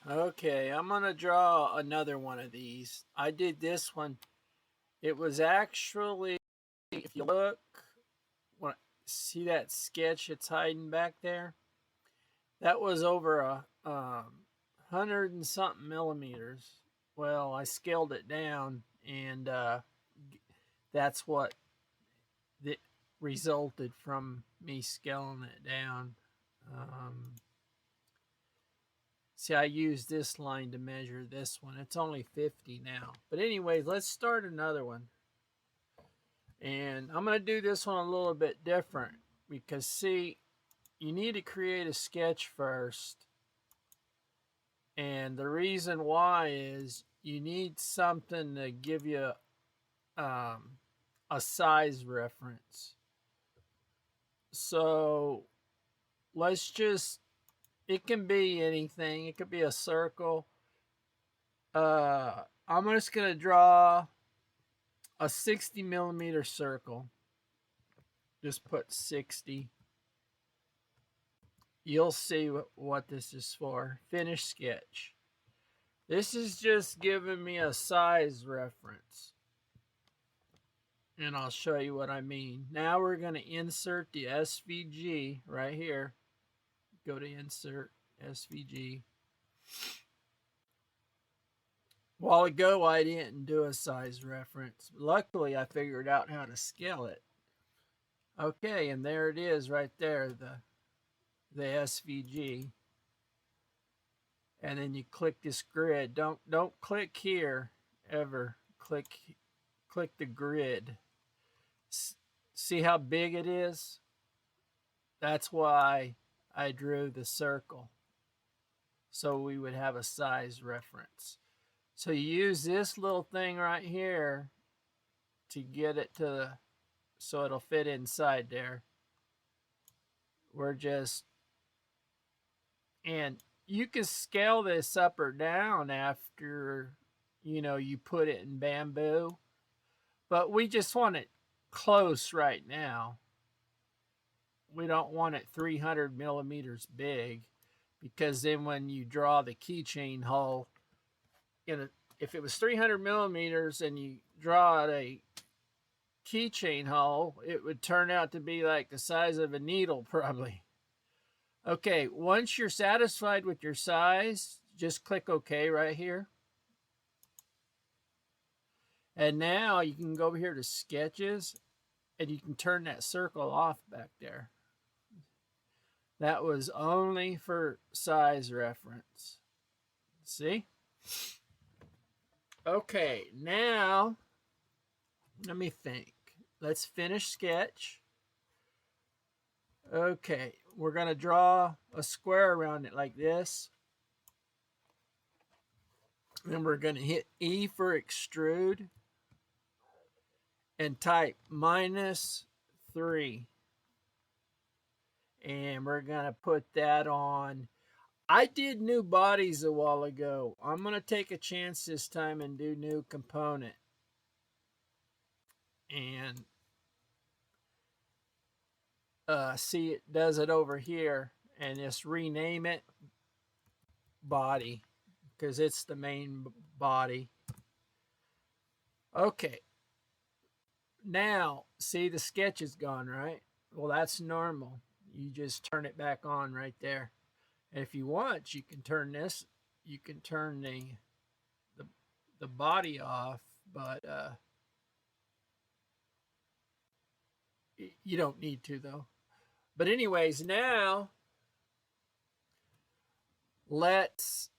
Okay, I'm gonna draw another one of these. I did this one. It was actually, if you look, when, see that sketch it's hiding back there? That was over a 100 and something millimeters. Well, I scaled it down, and that's what that resulted from me scaling it down. Um, See, I used this line to measure this one. It's only 50 now. But anyways, let's start another one. And I'm going to do this one a little bit different because, see, you need to create a sketch first. And the reason why is you need something to give you a size reference. So let's just, it can be anything. It could be a circle. I'm just going to draw a 60 millimeter circle. Just put 60. You'll see what this is for. Finish sketch. This is just giving me a size reference. And I'll show you what I mean. Now we're going to insert the SVG right here. Go to insert SVG. A while ago, I didn't do a size reference. Luckily, I figured out how to scale it. Okay, and there it is right there, the SVG. And then you click this grid. Don't click here ever. Click the grid. See how big it is? That's why I drew the circle. So we would have a size reference. So you use this little thing right here to get it to so it'll fit inside there. We're just, and you can scale this up or down after, you put it in bamboo, but we just want it close right now. We don't want it 300 millimeters big, because then when you draw the keychain hole, if it was 300 millimeters and you draw a keychain hole, it would turn out to be like the size of a needle probably. Okay, once you're satisfied with your size, just click OK right here. And now you can go over here to sketches and you can turn that circle off back there. That was only for size reference. See? Okay, now let me think. Let's finish sketch. Okay, we're going to draw a square around it like this. Then we're going to hit E for extrude and type -3. And we're going to put that on. I did new bodies a while ago. I'm going to take a chance this time and do new component. And see, it does it over here. And just rename it body, because it's the main body. Okay. Now, see, the sketch is gone, right? Well, that's normal. You just turn it back on right there. And if you want, you can turn this, you can turn the body off, but you don't need to, though. But anyways, now let's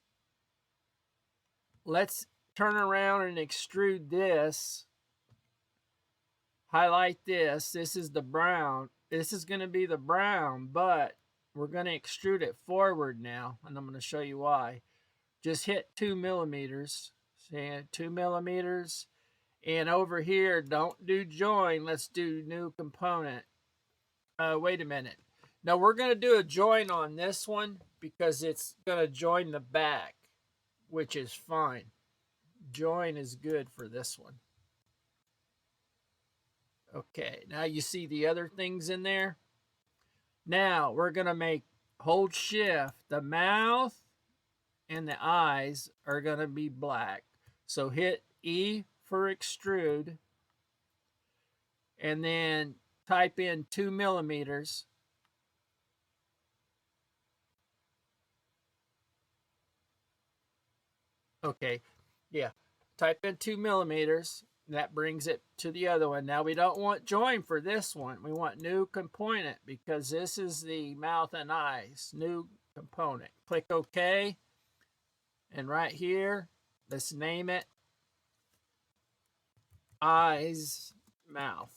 turn around and extrude this. Highlight this. This is the brown. This is going to be the brown, but we're going to extrude it forward now, and I'm going to show you why. Just hit 2 millimeters. See, 2 millimeters. And over here, don't do join. Let's do new component. Wait a minute. Now, we're going to do a join on this one because it's going to join the back, which is fine. Join is good for this one. Okay, now you see the other things in there. Now we're going to hold shift. The mouth and the eyes are going to be black. So hit E for extrude, and then type in 2 millimeters. Okay, yeah, type in 2 millimeters. That brings it to the other one. Now we don't want join for this one. We want new component because this is the mouth and eyes. New component. Click OK. And right here, let's name it eyes, mouth.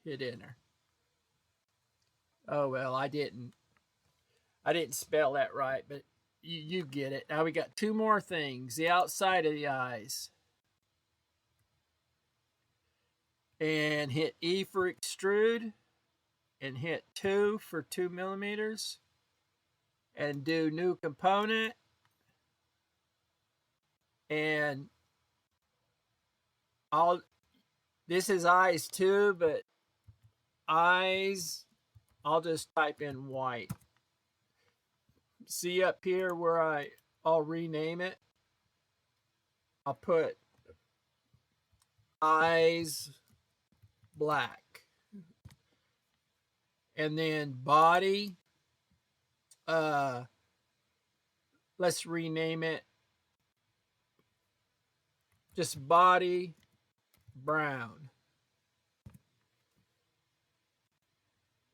Hit enter. Oh, well, I didn't spell that right, but you get it. Now we got two more things. The outside of the eyes. And hit E for extrude, and hit 2 for 2 millimeters, and do new component, and this is eyes too, but eyes, I'll just type in white. See up here where I'll rename it? I'll put eyes black. And then body, let's rename it just body brown.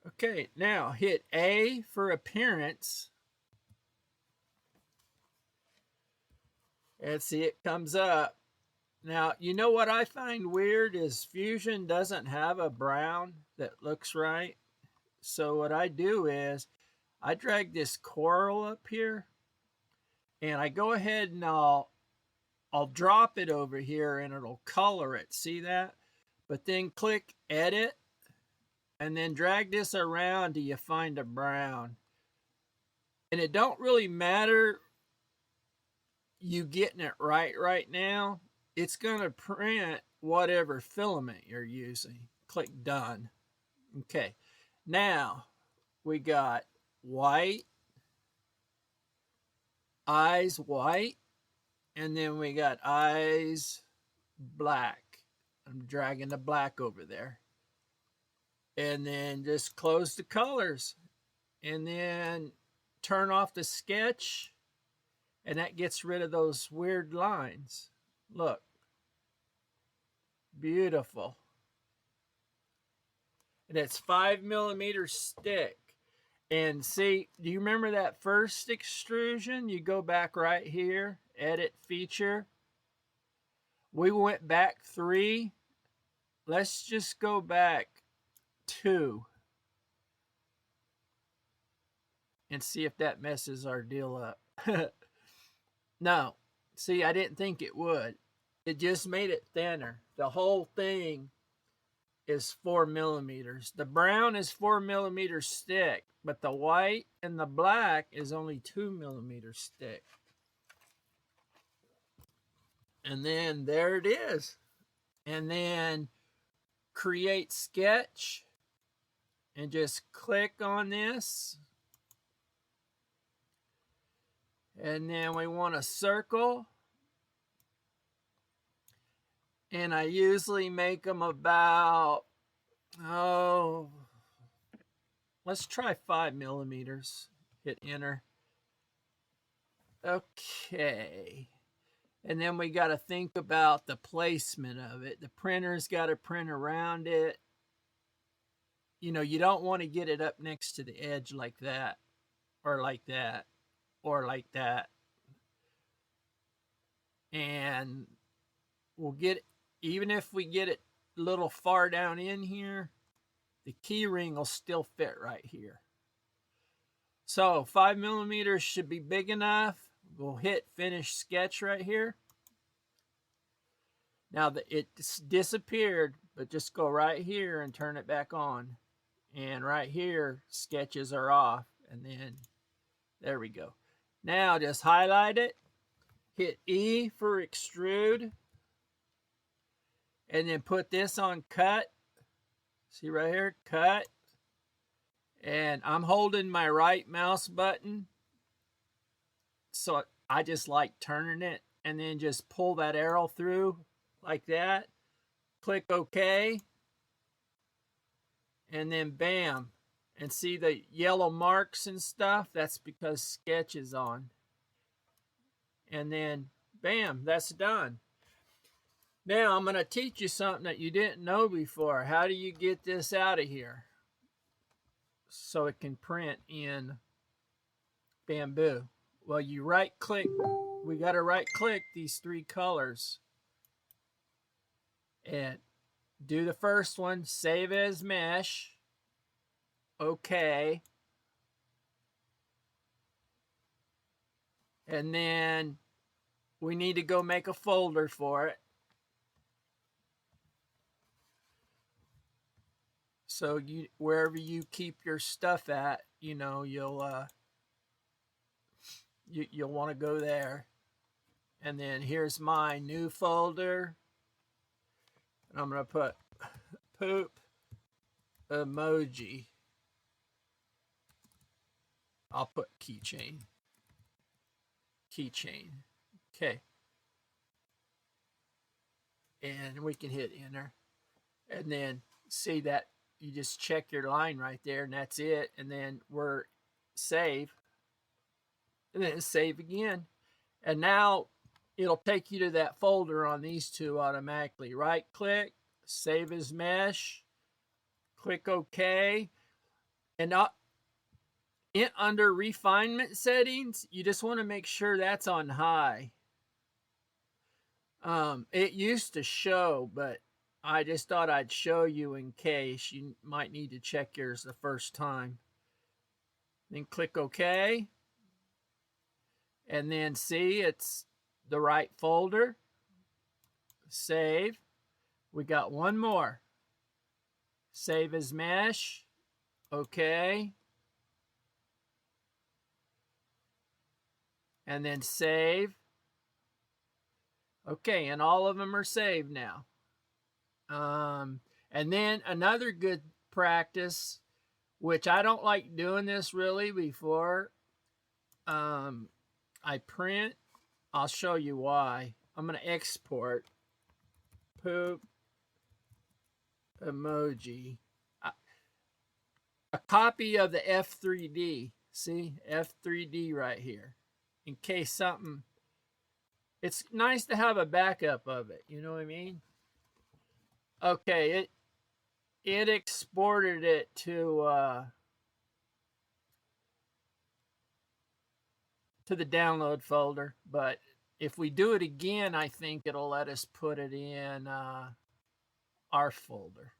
Okay, now hit A for appearance. And see, it comes up. Now, you know what I find weird is Fusion doesn't have a brown that looks right. So what I do is I drag this coral up here, and I go ahead and I'll drop it over here and it'll color it. See that? But then click edit and then drag this around till you find a brown. And it don't really matter you getting it right now. It's going to print whatever filament you're using. Click done. Okay. Now we got white, eyes white, and then we got eyes black. I'm dragging the black over there. And then just close the colors. And then turn off the sketch. And that gets rid of those weird lines. Look. Beautiful. And it's 5 millimeter stick. And see, do you remember that first extrusion? You go back right here, edit feature. We went back 3. Let's just go back 2 and see if that messes our deal up. No, see, I didn't think it would. It just made it thinner. The whole thing is 4 millimeters. The brown is 4 millimeters thick, but the white and the black is only 2 millimeters thick. And then there it is. And then create sketch and just click on this. And then we want a circle. And I usually make them about, let's try 5 millimeters. Hit enter. Okay. And then we got to think about the placement of it. The printer's got to print around it. You know, you don't want to get it up next to the edge like that, or like that, or like that. And we'll get, even if we get it a little far down in here, the key ring will still fit right here. So 5 millimeters should be big enough. We'll hit finish sketch right here. Now it disappeared, but just go right here and turn it back on. And right here, sketches are off. And then there we go. Now just highlight it. Hit E for extrude. And then put this on cut. See right here, cut. And I'm holding my right mouse button. So I just like turning it and then just pull that arrow through like that. Click OK. And then bam. And see the yellow marks and stuff? That's because sketch is on. And then bam, that's done. Now I'm going to teach you something that you didn't know before. How do you get this out of here so it can print in Bamboo? Well, you right click. We got to right click these three colors and do the first one, save as mesh. Okay. And then we need to go make a folder for it. So you, wherever you keep your stuff at, you know, you'll want to go there. And then here's my new folder. And I'm going to put poop emoji. I'll put keychain. Keychain. Okay. And we can hit enter. And then see that you just check your line right there and that's it. And then we're save. And then save again. And now it'll take you to that folder on these two automatically. Right click, save as mesh, click OK. And under refinement settings, you just want to make sure that's on high. It used to show, but I just thought I'd show you in case you might need to check yours the first time. Then click OK. And then see it's the right folder. Save. We got one more. Save as mesh. OK. And then save. Okay, and all of them are saved now. And then another good practice, which I don't like doing this really before I print. I'll show you why. I'm going to export poop emoji. A copy of the F3D. See, F3D right here. In case something, it's nice to have a backup of it. You know what I mean? Okay, it exported it to the download folder, but if we do it again, I think it'll let us put it in our folder.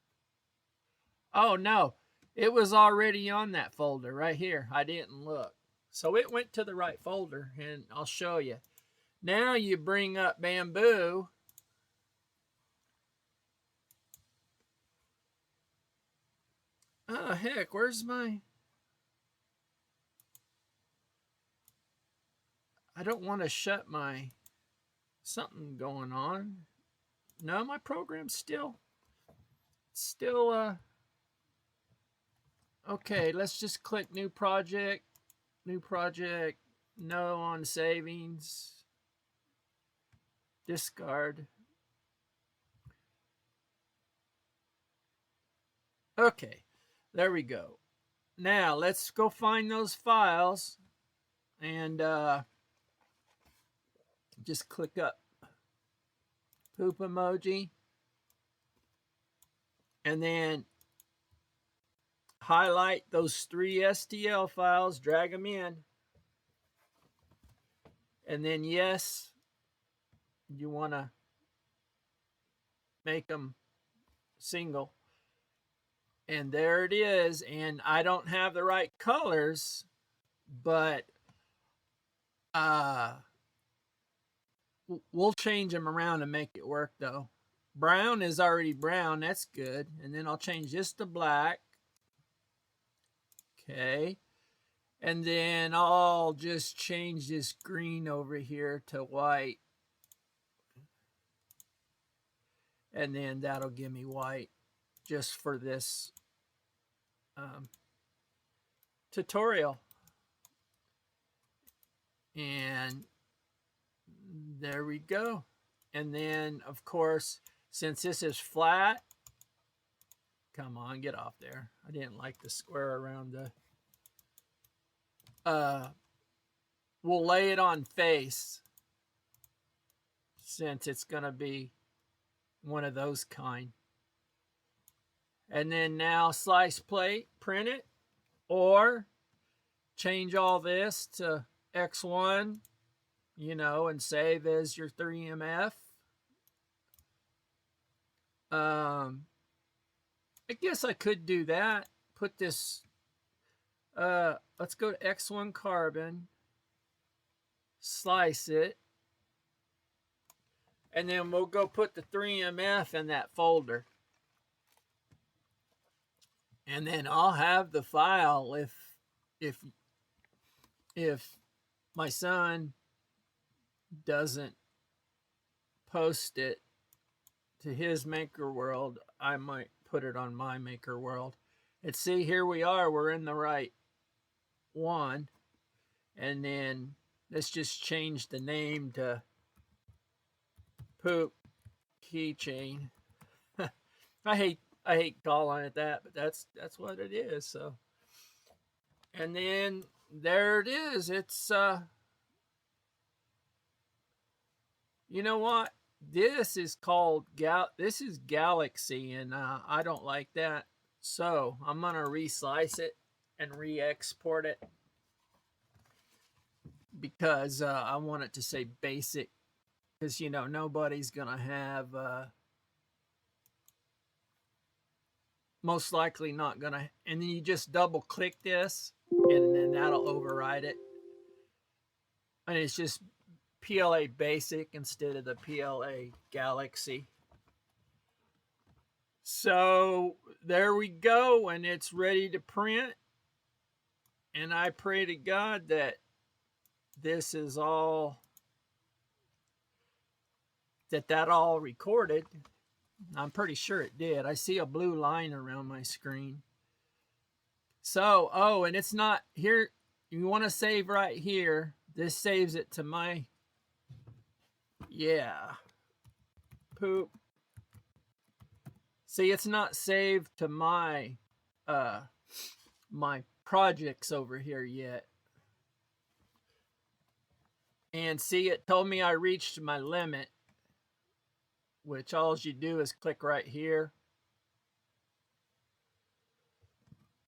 Oh no, it was already on that folder right here. I didn't look. So it went to the right folder, and I'll show you. Now you bring up Bamboo. Oh, heck, where's my... I don't want to shut my... Something going on. No, my program's still... Okay, let's just click New Project. New Project. No on savings. Discard. Okay, there we go. Now let's go find those files and just click up poop emoji and then highlight those 3 STL files, drag them in, and then yes, you want to make them single. And there it is. And I don't have the right colors, but we'll change them around and make it work though. Brown is already brown. That's good. And then I'll change this to black. Okay. And then I'll just change this green over here to white. And then that'll give me white just for this tutorial. And there we go. And then, of course, since this is flat, come on, get off there. I didn't like the square around the... we'll lay it on face, since it's going to be one of those kind. And then now slice plate, print it, or change all this to X1, you know, and save as your 3MF. I guess I could do that. Put this, let's go to X1 carbon, slice it, and then we'll go put the 3MF in that folder. And then I'll have the file if my son doesn't post it to his Maker World, I might put it on my Maker World. And see, here we are, we're in the right one. And then let's just change the name to Poop Keychain. I hate calling it that, but that's what it is. So, and then there it is. It's you know what? This is called this is Galaxy, and I don't like that. So I'm gonna reslice it and re-export it because I want it to say basic, because you know nobody's gonna have most likely not gonna. And then you just double click this, and then that'll override it, and it's just PLA Basic instead of the PLA Galaxy. So there we go, and it's ready to print. And I pray to God that this is all, that all recorded. I'm pretty sure it did. I see a blue line around my screen. So, oh, and it's not here. You want to save right here. This saves it to my, yeah, Poop. See, it's not saved to my my projects over here yet. And see, it told me I reached my limit, which all you do is click right here.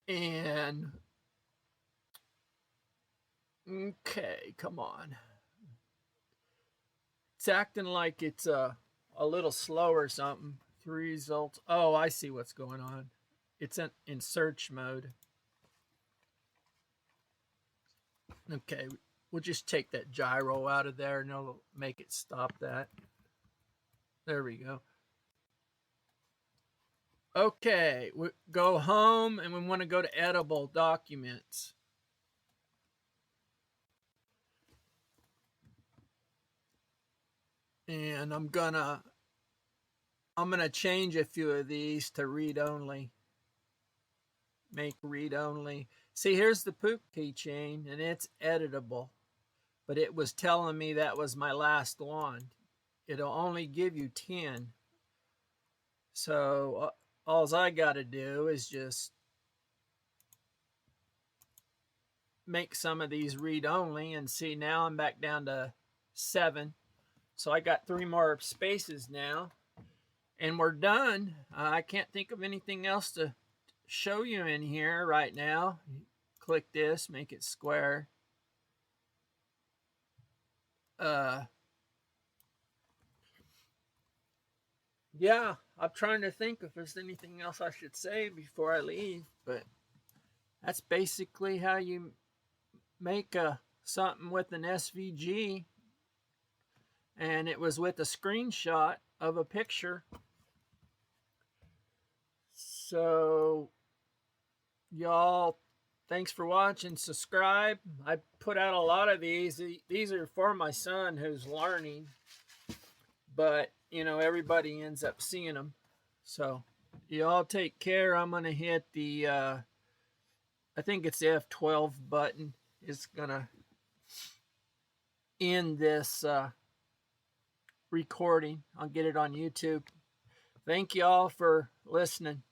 And okay, come on. It's acting like it's a little slow or something. 3 results. Oh, I see what's going on. It's in search mode. Okay, we'll just take that gyro out of there and it'll make it stop that. There we go. Okay, we go home and we want to go to editable documents. And I'm gonna change a few of these to read only. Make read only. See, here's the Poop Keychain, and it's editable. But it was telling me that was my last one. It'll only give you 10. So all I got to do is just make some of these read only, and see, now I'm back down to 7. So I got 3 more spaces now, and we're done. I can't think of anything else to show you in here right now. Click this, make it square. Yeah, I'm trying to think if there's anything else I should say before I leave, but that's basically how you make something with an SVG. And it was with a screenshot of a picture. So, y'all, thanks for watching. Subscribe. I put out a lot of these. These are for my son who's learning. But, you know, everybody ends up seeing them. So, y'all take care. I'm going to hit the, I think it's the F12 button. It's going to end this recording. I'll get it on YouTube. Thank you all for listening.